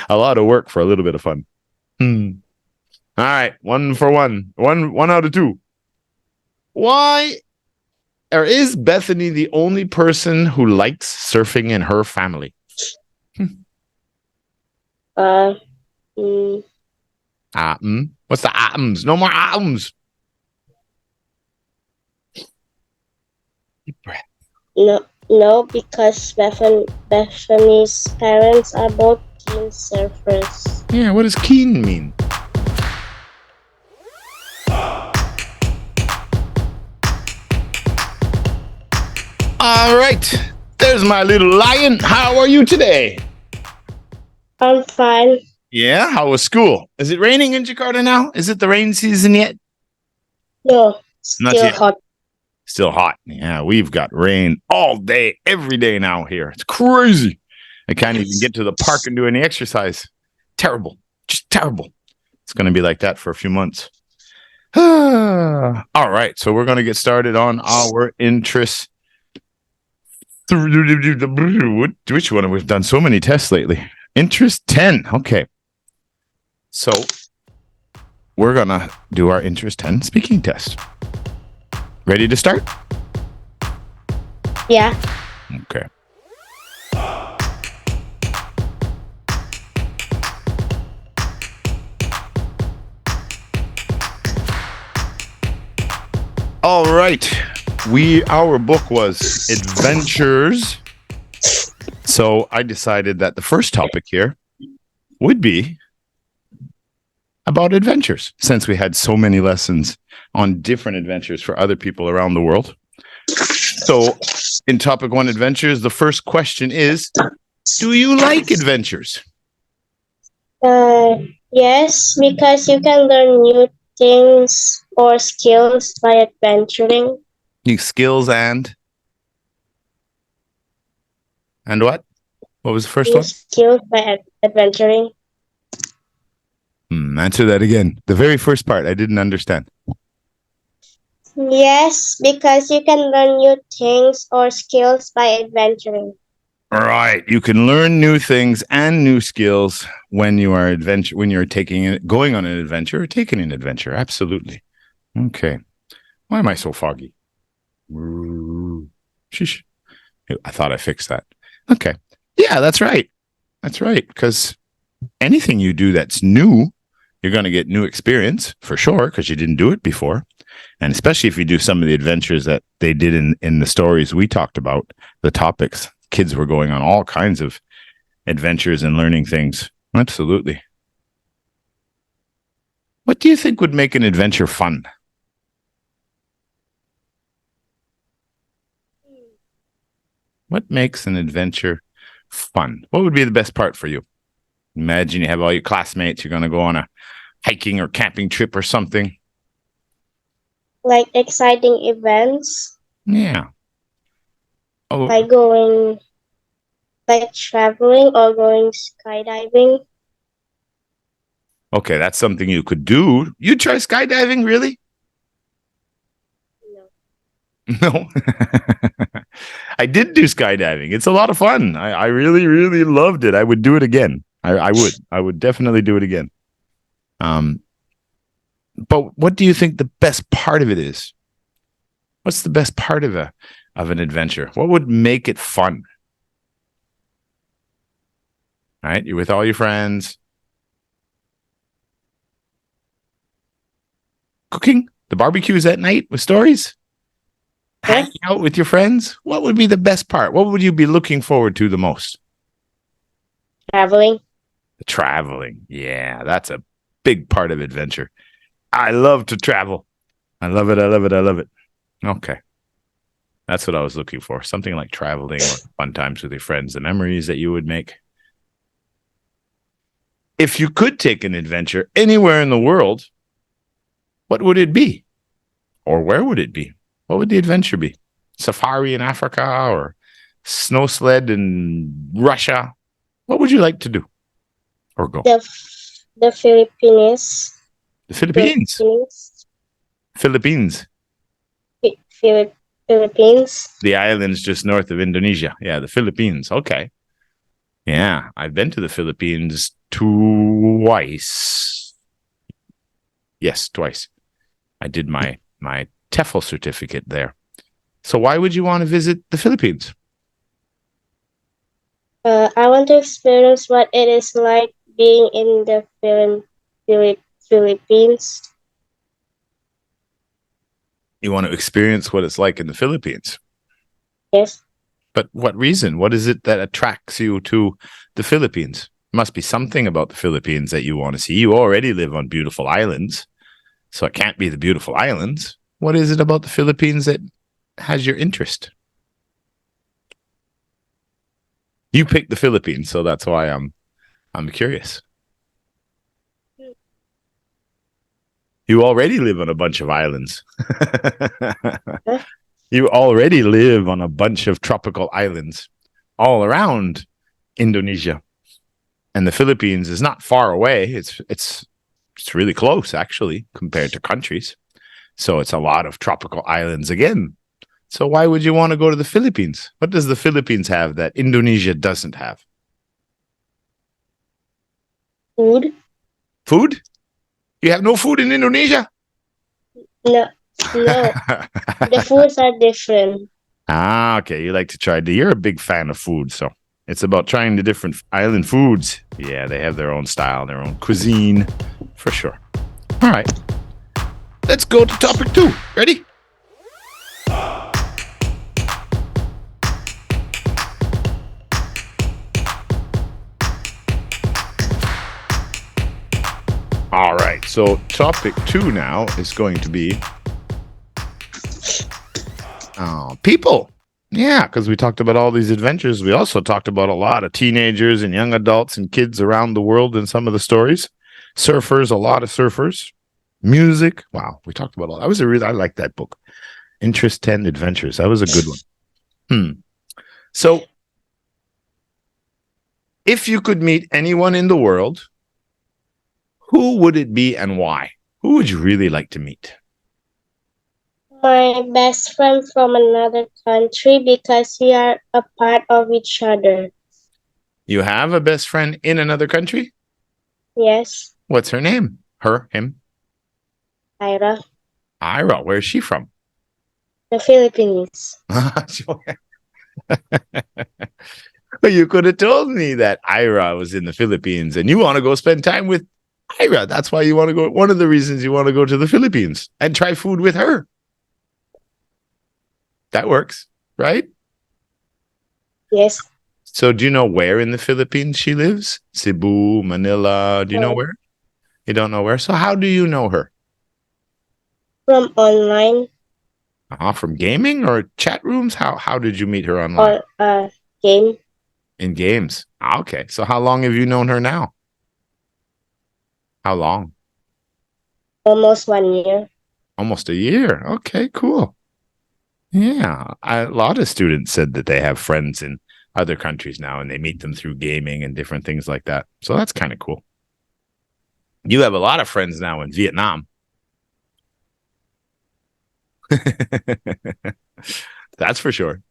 A lot of work for a little bit of fun. All right, 1 for 1. One out of 2. Why or is Bethany the only person who likes surfing in her family? Mm, What's the atoms? No more atoms. Deep breath. no, because Bethany's parents are both keen surfers. Yeah, what does keen mean? All right, there's my little lion. How are you today? I'm fine. Yeah, how was school? Is it raining in Jakarta now? Is it the rain season yet? No, Not still yet. hot. Still hot. Yeah, we've got rain all day, every day now here. It's crazy. I can't even get to the park and do any exercise. Terrible. Just terrible. It's going to be like that for a few months. All right, so we're going to get started on our interest. Which one? We've done so many tests lately. Interest 10. Okay. So we're going to do our interest 10 speaking test. Ready to start? Yeah. Okay. All right. Our book was Adventures. So I decided that the first topic here would be about adventures, since we had so many lessons on different adventures for other people around the world. So in topic 1, adventures, the first question is, do you like adventures? Yes, because you can learn new things or skills by adventuring. New skills and what? What was the first one? Skills by adventuring. Answer that again. The very first part, I didn't understand. Yes, because you can learn new things or skills by adventuring. All right, you can learn new things and new skills when you are going on an adventure or taking an adventure. Absolutely. Okay. Why am I so foggy? Sheesh. I thought I fixed that. Okay. Yeah, that's right. That's right. Because anything you do that's new, you're going to get new experience for sure, because you didn't do it before. And especially if you do some of the adventures that they did in the stories we talked about, the topics. Kids were going on all kinds of adventures and learning things. Absolutely. What do you think would make an adventure fun? What makes an adventure fun? What would be the best part for you? Imagine you have all your classmates. You're going to go on a hiking or camping trip or something. Like exciting events. Yeah. Like traveling or going skydiving. Okay, that's something you could do. You try skydiving, really? No. I did do skydiving. It's a lot of fun. I really, really loved it. I would do it again. I would. I would definitely do it again. But what do you think the best part of it is? What's the best part of an adventure? What would make it fun? All right, you're with all your friends. Cooking, the barbecues at night with stories. Hanging out with your friends. What would be the best part? What would you be looking forward to the most? Traveling. Traveling. Yeah, that's a big part of adventure. I love to travel. I love it. I love it. I love it. Okay. That's what I was looking for. Something like traveling or fun times with your friends, the memories that you would make. If you could take an adventure anywhere in the world, what would it be? Or where would it be? What would the adventure be? Safari in Africa or snow sled in Russia? What would you like to do or go? The Philippines. The Philippines. Philippines. Philippines. The islands just north of Indonesia. Yeah, the Philippines. Okay. Yeah, I've been to the Philippines twice. Yes, twice. I did my TEFL certificate there. So why would you want to visit the Philippines? I want to experience what it is like being in the Philippines. You want to experience what it's like in the Philippines. Yes. But what reason? What is it that attracts you to the Philippines? Must be something about the Philippines that you want to see. You already live on beautiful islands, so it can't be the beautiful islands. What is it about the Philippines that has your interest? You picked the Philippines, so that's why I'm curious. You already live on a bunch of islands. Huh? You already live on a bunch of tropical islands all around Indonesia. And the Philippines is not far away. It's really close, actually, compared to countries. So it's a lot of tropical islands again. So why would you want to go to the Philippines? What does the Philippines have that Indonesia doesn't have? Food? Food? You have no food in Indonesia? No, no. The foods are different. Okay. You like to try. You're a big fan of food, so it's about trying the different island foods. Yeah, they have their own style, their own cuisine, for sure. All right. Let's go to topic 2. Ready? All right. So topic 2 now is going to be people. Yeah, because we talked about all these adventures. We also talked about a lot of teenagers and young adults and kids around the world in some of the stories. Surfers, a lot of surfers. Music. Wow, we talked about all that. I like that book. Interest 10 Adventures. That was a good one. So, if you could meet anyone in the world, who would it be and why? Who would you really like to meet? My best friend from another country because we are a part of each other. You have a best friend in another country? Yes. What's her name? Her, him? Ira. Ira. Where's she from? The Philippines. You could have told me that Ira was in the Philippines and you want to go spend time with Ira. That's why you want to go. One of the reasons you want to go to the Philippines and try food with her. That works, right? Yes. So do you know where in the Philippines she lives? Cebu, Manila. Do you know where? You don't know where? So how do you know her? From online. From gaming or chat rooms? How did you meet her online? Or game. In games. Okay. So how long have you known her now? How long? Almost 1 year. Almost a year. Okay, cool. Yeah. A lot of students said that they have friends in other countries now and they meet them through gaming and different things like that. So that's kind of cool. You have a lot of friends now in Vietnam. That's for sure.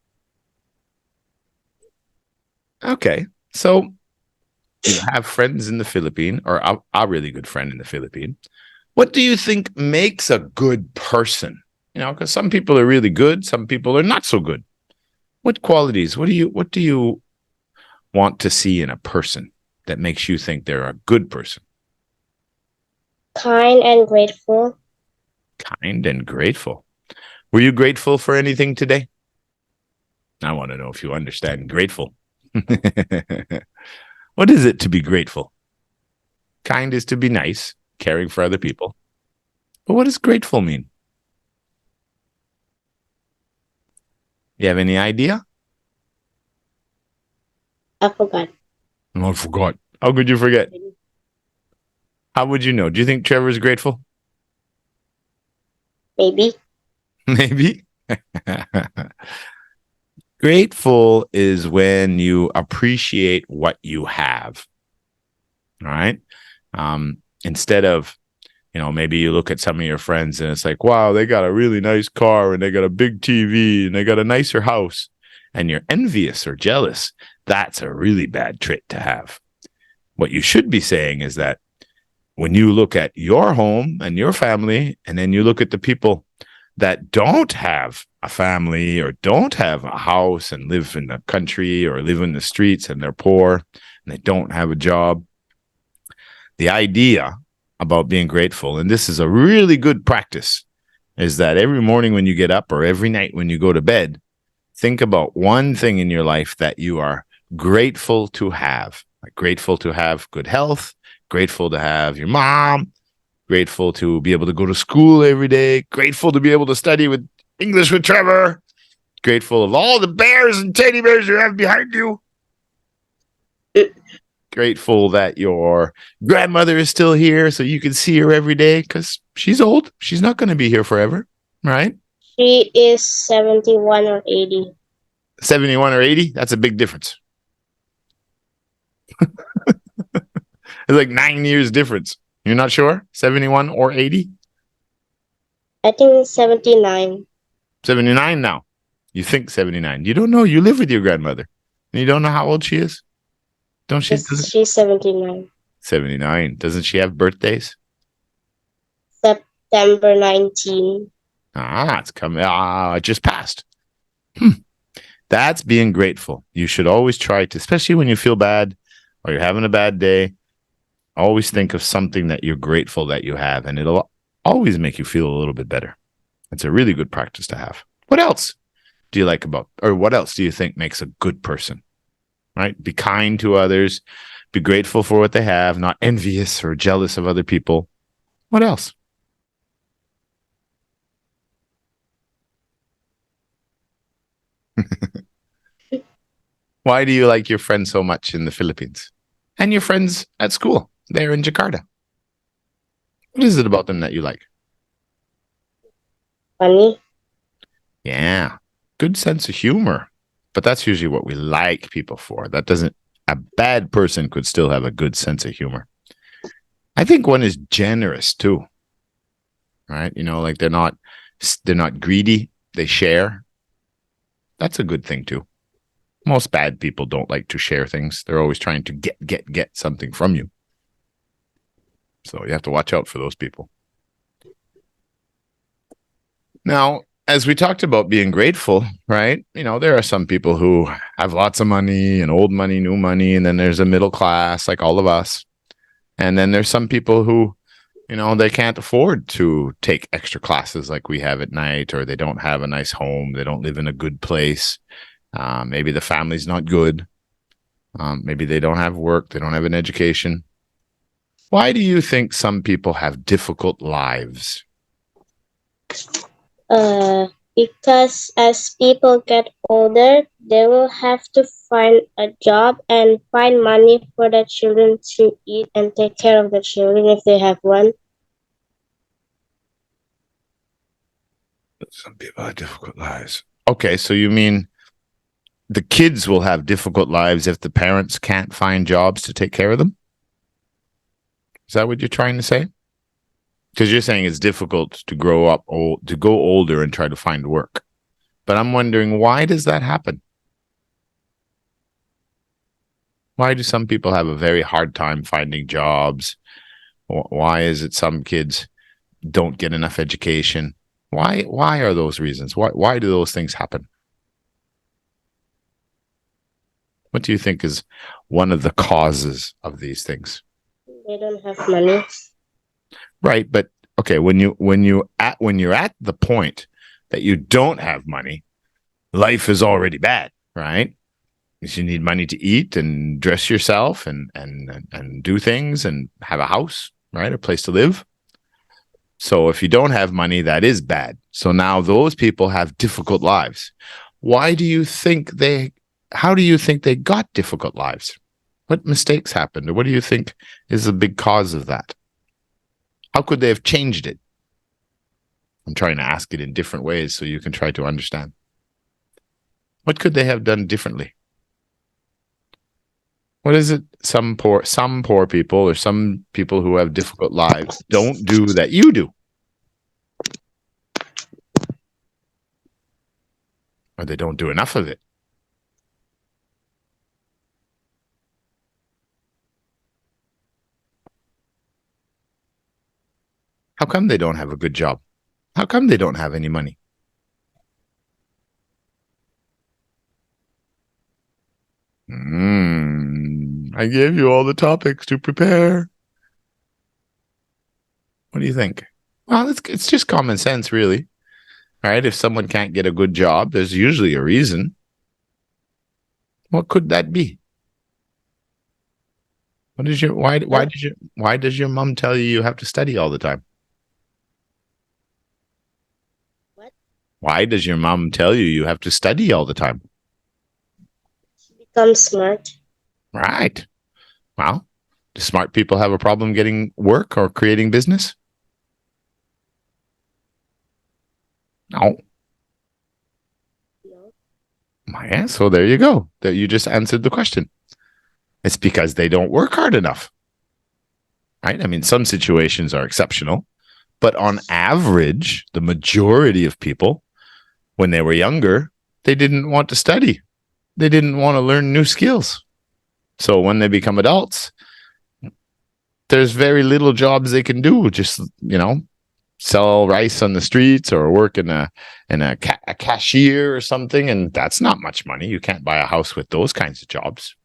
Okay. So you have friends in the Philippines, or a really good friend in the Philippines. What do you think makes a good person? You know, because some people are really good, some people are not so good. What qualities? What do you want to see in a person that makes you think they're a good person? Kind and grateful. Kind and grateful. Were you grateful for anything today? I want to know if you understand grateful. What is it to be grateful? Kind is to be nice, caring for other people. But what does grateful mean? You have any idea? I forgot. Oh, I forgot. How could you forget? How would you know? Do you think Trevor's grateful? Maybe. Maybe. Grateful is when you appreciate what you have. All right. Instead of, maybe you look at some of your friends and it's like, wow, they got a really nice car and they got a big TV and they got a nicer house. and you're envious or jealous, that's a really bad trait to have. What you should be saying is that when you look at your home and your family, and then you look at the people that don't have a family or don't have a house and live in the country or live in the streets and they're poor and they don't have a job, the idea about being grateful, and this is a really good practice, is that every morning when you get up or every night when you go to bed, think about one thing in your life that you are grateful to have. Like grateful to have good health, grateful to have your mom, grateful to be able to go to school every day, grateful to be able to study with English with Trevor, grateful of all the bears and teddy bears you have behind you, grateful that your grandmother is still here so you can see her every day because she's old. She's not going to be here forever, right? She is 71 or 80. 71 or 80? That's a big difference. It's like 9 years difference. You're not sure? 71 or 80? I think 79. 79 now. You think 79. You don't know. You live with your grandmother. And you don't know how old she is? Don't she? Yes, she's 79. 79. Doesn't she have birthdays? September 19. It's coming. It just passed. That's being grateful. You should always try to, especially when you feel bad or you're having a bad day, always think of something that you're grateful that you have, and it'll always make you feel a little bit better. It's a really good practice to have. What else do you like about, or what else do you think makes a good person? Right? Be kind to others, be grateful for what they have, not envious or jealous of other people. What else? Why do you like your friends so much in the Philippines? And your friends at school there in Jakarta? What is it about them that you like? Funny. Yeah, good sense of humor. But that's usually what we like people for. That doesn't, a bad person could still have a good sense of humor. I think one is generous too. Right? You know, like they're not greedy. They share. That's a good thing too. Most bad people don't like to share things. They're always trying to get something from you. So you have to watch out for those people. Now, as we talked about being grateful, right? You know, there are some people who have lots of money and old money, new money, and then there's a middle class like all of us. And then there's some people who, you know, they can't afford to take extra classes like we have at night, or they don't have a nice home. They don't live in a good place. Maybe the family's not good. Maybe they don't have work. They don't have an education. Why do you think some people have difficult lives? Because as people get older, they will have to find a job and find money for the children to eat and take care of the children if they have one. Some people have difficult lives. Okay, so you mean the kids will have difficult lives if the parents can't find jobs to take care of them? Is that what you're trying to say? Because you're saying it's difficult to grow up old, to go older and try to find work. But I'm wondering, why does that happen? Why do some people have a very hard time finding jobs? Why is it some kids don't get enough education? Why are those reasons? Why do those things happen? What do you think is one of the causes of these things? They don't have money. Right, but okay, when you're at the point that you don't have money, life is already bad, right? You need money to eat and dress yourself and do things and have a house, right? A place to live. So if you don't have money, that is bad. So now those people have difficult lives. How do you think they got difficult lives? What mistakes happened? Or what do you think is a big cause of that? How could they have changed it? I'm trying to ask it in different ways so you can try to understand. What could they have done differently? What is it some poor people or some people who have difficult lives don't do that you do? Or they don't do enough of it? How come they don't have a good job? How come they don't have any money? I gave you all the topics to prepare. What do you think? Well, it's just common sense, really. All right, if someone can't get a good job, there's usually a reason. What could that be? Why does your mom tell you have to study all the time? What? Why does your mom tell you have to study all the time? Become smart. Right. Well, do smart people have a problem getting work or creating business? No. No. Yeah, so there you go. That you just answered the question. It's because they don't work hard enough. Right? I mean, some situations are exceptional, but on average, the majority of people, when they were younger, they didn't want to study. They didn't want to learn new skills. So when they become adults, there's very little jobs they can do. Just, sell rice on the streets or work in a cashier or something. And that's not much money. You can't buy a house with those kinds of jobs.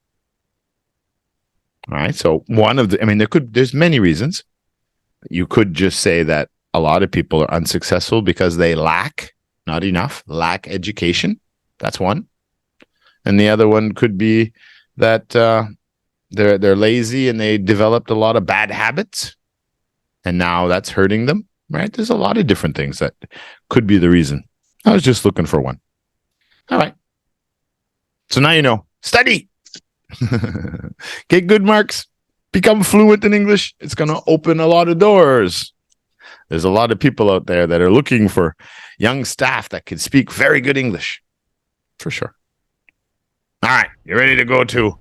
All right. So there's many reasons. You could just say that a lot of people are unsuccessful because they lack education. That's one. And the other one could be that they're lazy and they developed a lot of bad habits. And now that's hurting them, right? There's a lot of different things that could be the reason. I was just looking for one. All right. So now you know. Study. Get good marks. Become fluent in English. It's going to open a lot of doors. There's a lot of people out there that are looking for young staff that can speak very good English. For sure. All right. You ready to go to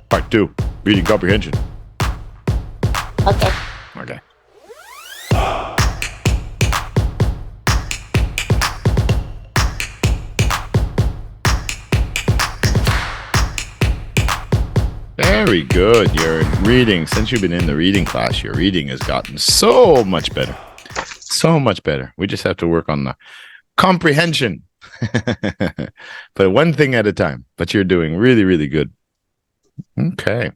part 2, reading comprehension? Okay. Okay. Very good. Your reading, since you've been in the reading class, your reading has gotten so much better. So much better. We just have to work on the comprehension. But one thing at a time. But you're doing really, really good. Okay.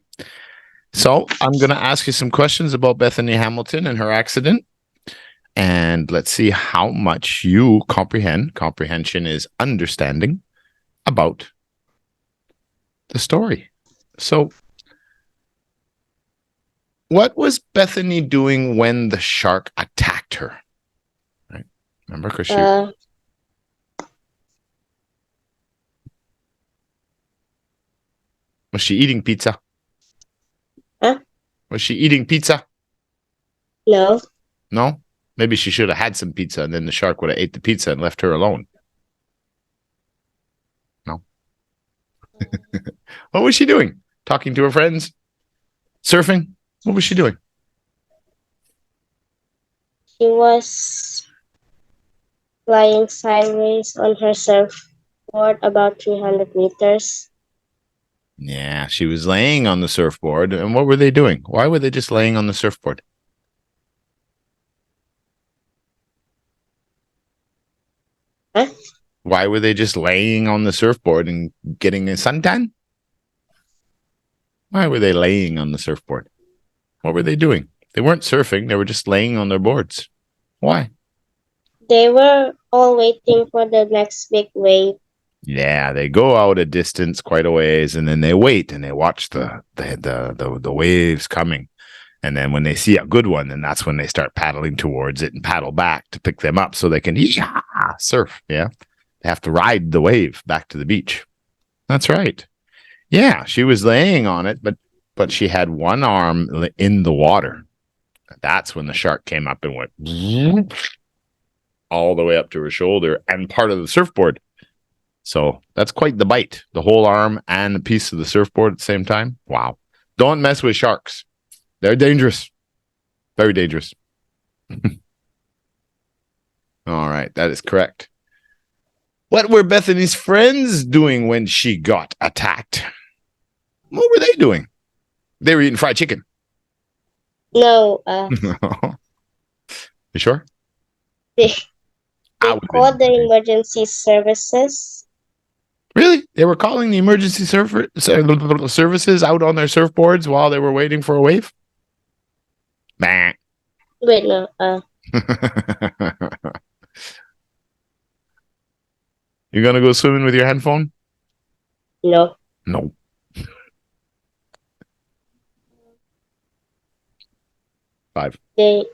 So I'm going to ask you some questions about Bethany Hamilton and her accident. And let's see how much you comprehend. Comprehension is understanding about the story. So what was Bethany doing when the shark attacked her? Right? Remember, because was she eating pizza? Huh? Was she eating pizza? No. No? Maybe she should have had some pizza and then the shark would have ate the pizza and left her alone. No. What was she doing? Talking to her friends? Surfing? What was she doing? She was flying sideways on her surfboard about 300 meters. Yeah, she was laying on the surfboard. And what were they doing? Why were they just laying on the surfboard? Huh? Why were they just laying on the surfboard and getting a suntan? Why were they laying on the surfboard? What were they doing? They weren't surfing. They were just laying on their boards. Why? They were all waiting for the next big wave. Yeah, they go out a distance, quite a ways, and then they wait and they watch the waves coming. And then when they see a good one, then that's when they start paddling towards it and paddle back to pick them up so they can surf. Yeah, they have to ride the wave back to the beach. That's right. Yeah, she was laying on it, but she had one arm in the water. That's when the shark came up and went all the way up to her shoulder and part of the surfboard. So that's quite the bite. The whole arm and a piece of the surfboard at the same time. Wow. Don't mess with sharks. They're dangerous. Very dangerous. All right. That is correct. What were Bethany's friends doing when she got attacked? What were they doing? They were eating fried chicken. No, You sure? they I they would have been called the intimidated. emergency services. Really? They were calling the emergency services out on their surfboards while they were waiting for a wave? Bah. Wait, no, You gonna go swimming with your handphone? no. No. 5, They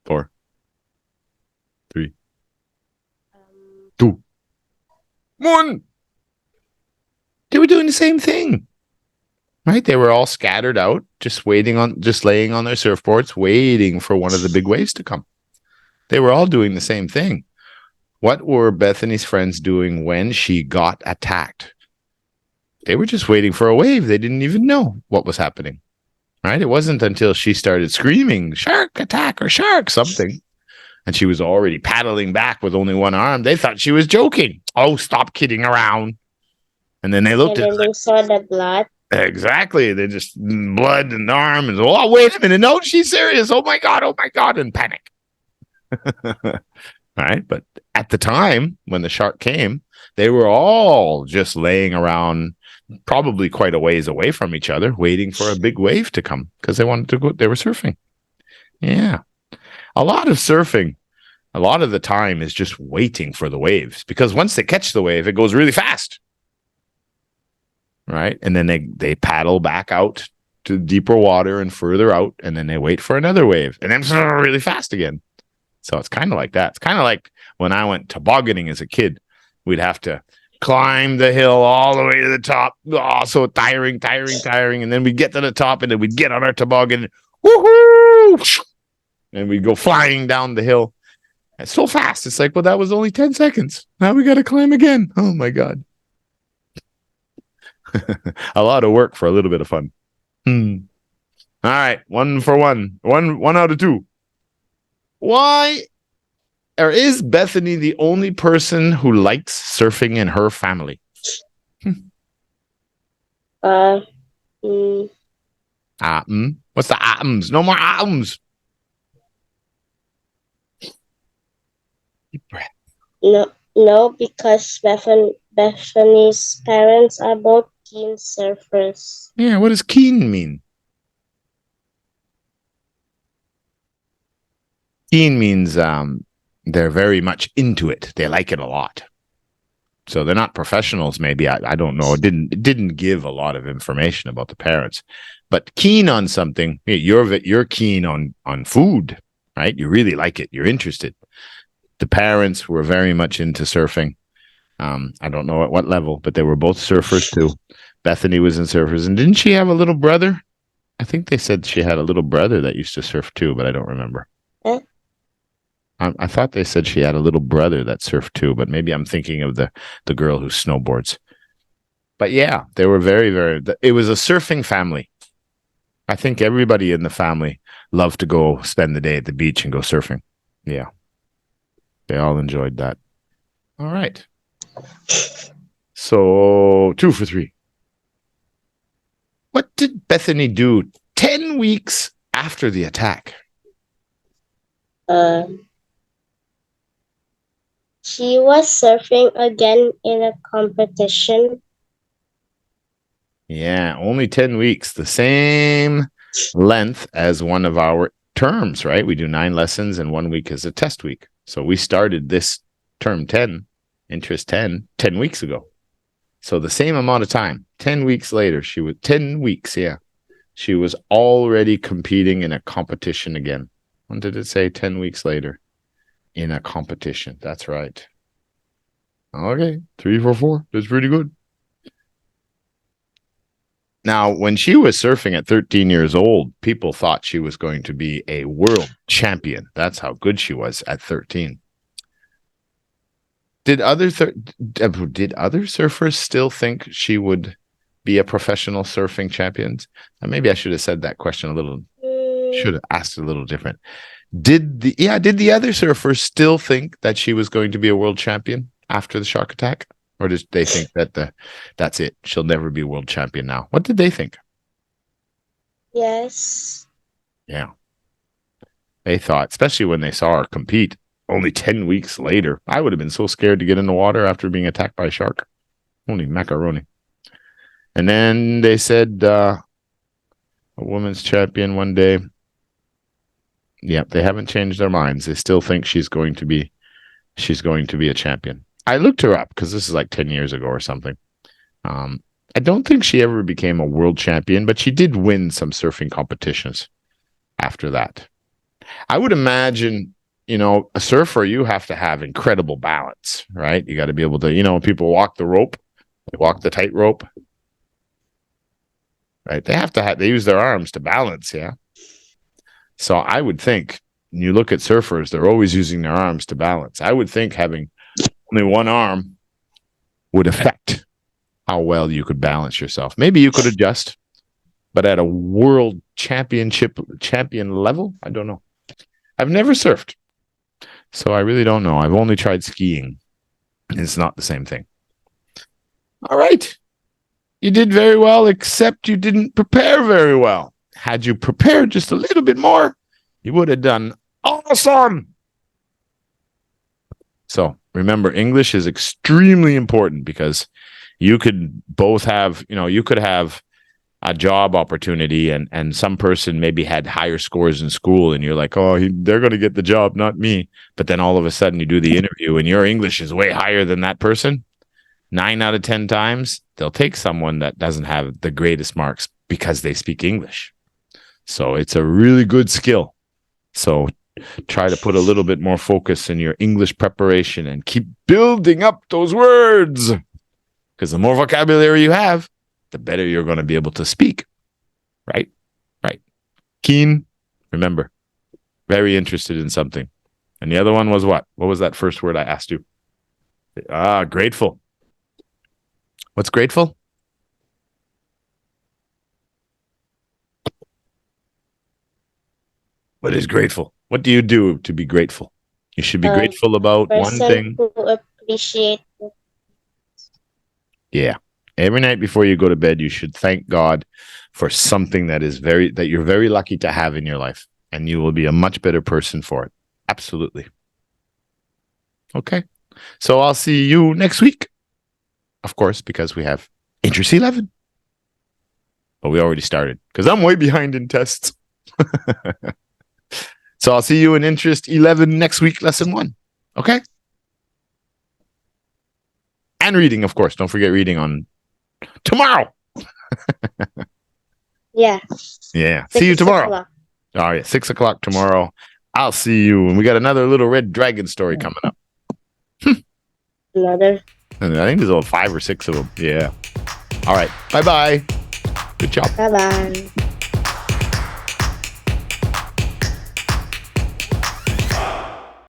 4, 3, um, 2, 1. They were doing the same thing. Right? They were all scattered out, just laying on their surfboards, waiting for one of the big waves to come. They were all doing the same thing. What were Bethany's friends doing when she got attacked? They were just waiting for a wave. They didn't even know what was happening. Right? It wasn't until she started screaming, "Shark attack" or "shark" something, and she was already paddling back with only one arm. They thought she was joking. Oh, stop kidding around. And then they looked and at then they saw the blood. exactly. They just blood and arm and oh, wait a minute. No, she's serious. Oh my God. Oh my God. And panic. All right. But at the time when the shark came, they were all just laying around probably quite a ways away from each other, waiting for a big wave to come because they wanted to go. They were surfing. Yeah. A lot of surfing, a lot of the time is just waiting for the waves because once they catch the wave, it goes really fast. Right. And then they paddle back out to deeper water and further out. And then they wait for another wave and then really fast again. So it's kind of like that. It's kind of like when I went tobogganing as a kid, we'd have to climb the hill all the way to the top. Oh, so tiring. And then we'd get to the top and then we'd get on our toboggan. Woohoo! And we'd go flying down the hill. It's so fast. It's like, well, that was only 10 seconds. Now we got to climb again. Oh my God. A lot of work for a little bit of fun. All right. 1 for 1. One out of 2. Why or is Bethany the only person who likes surfing in her family? Mm, What's the atoms? No more atoms. Deep breath. no, because Bethany's parents are both keen surfers. Yeah, what does keen mean? Keen means they're very much into it. They like it a lot. So they're not professionals. Maybe I don't know. It didn't give a lot of information about the parents, but keen on something. You're keen on food, right? You really like it. You're interested. The parents were very much into surfing. I don't know at what level, but they were both surfers too. Bethany was in surfers, and didn't she have a little brother? I think they said she had a little brother that used to surf too, but I don't remember. Huh? I thought they said she had a little brother that surfed too, but maybe I'm thinking of the girl who snowboards. But yeah, they were very, very. It was a surfing family. I think everybody in the family loved to go spend the day at the beach and go surfing. Yeah, they all enjoyed that. All right. So 2 for 3. What did Bethany do 10 weeks after the attack? She was surfing again in a competition. Yeah, only 10 weeks, the same length as one of our terms, right? We do 9 lessons and 1 week is a test week. So we started this term 10, interest 10 weeks ago. So the same amount of time, 10 weeks later, 10 weeks, yeah. She was already competing in a competition again. When did it say 10 weeks later? In a competition. That's right. Okay, 3 for 4. That's pretty good. Now, when she was surfing at 13 years old, people thought she was going to be a world champion. That's how good she was at 13. Did other surfers still think she would be a professional surfing champion? Maybe I should have said that question a little. Should have asked it a little different. Did the other surfers still think that she was going to be a world champion after the shark attack? Or did they think that that's it? She'll never be world champion now. What did they think? Yes. Yeah. They thought, especially when they saw her compete only 10 weeks later, I would have been so scared to get in the water after being attacked by a shark. Holy macaroni. And then they said a women's champion one day. Yep, they haven't changed their minds. They still think she's going to be a champion. I looked her up because this is like 10 years ago or something. I don't think she ever became a world champion, but she did win some surfing competitions after that. I would imagine, a surfer, you have to have incredible balance, right? You got to be able to, people walk the rope, they walk the tightrope, right? They use their arms to balance, yeah. So I would think, when you look at surfers, they're always using their arms to balance. I would think having only one arm would affect how well you could balance yourself. Maybe you could adjust, but at a world champion level, I don't know. I've never surfed, so I really don't know. I've only tried skiing, and it's not the same thing. All right. You did very well, except you didn't prepare very well. Had you prepared just a little bit more, you would have done awesome. So remember, English is extremely important because you could both have, you could have a job opportunity and some person maybe had higher scores in school and you're like, oh, they're going to get the job, not me. But then all of a sudden you do the interview and your English is way higher than that person. 9 out of 10 times, they'll take someone that doesn't have the greatest marks because they speak English. So it's a really good skill. So try to put a little bit more focus in your English preparation and keep building up those words. Because the more vocabulary you have, the better you're going to be able to speak. Right? Right. Keen, remember, very interested in something. And the other one was what? What was that first word I asked you? Grateful. What's grateful? What is grateful? What do you do to be grateful? You should be grateful about one thing. Who appreciate. Yeah. Every night before you go to bed, you should thank God for something that you're very lucky to have in your life, and you will be a much better person for it. Absolutely. Okay. So I'll see you next week. Of course, because we have Interest 11. But we already started because I'm way behind in tests. So I'll see you in Interest 11 next week, lesson 1. Okay? And reading, of course. Don't forget reading on tomorrow. Yeah. Yeah. See you tomorrow. O'clock. All right. 6:00 tomorrow. I'll see you. And we got another little red dragon story coming up. Another. And I think there's about 5 or 6 of them. Yeah. All right. Bye-bye. Good job. Bye-bye.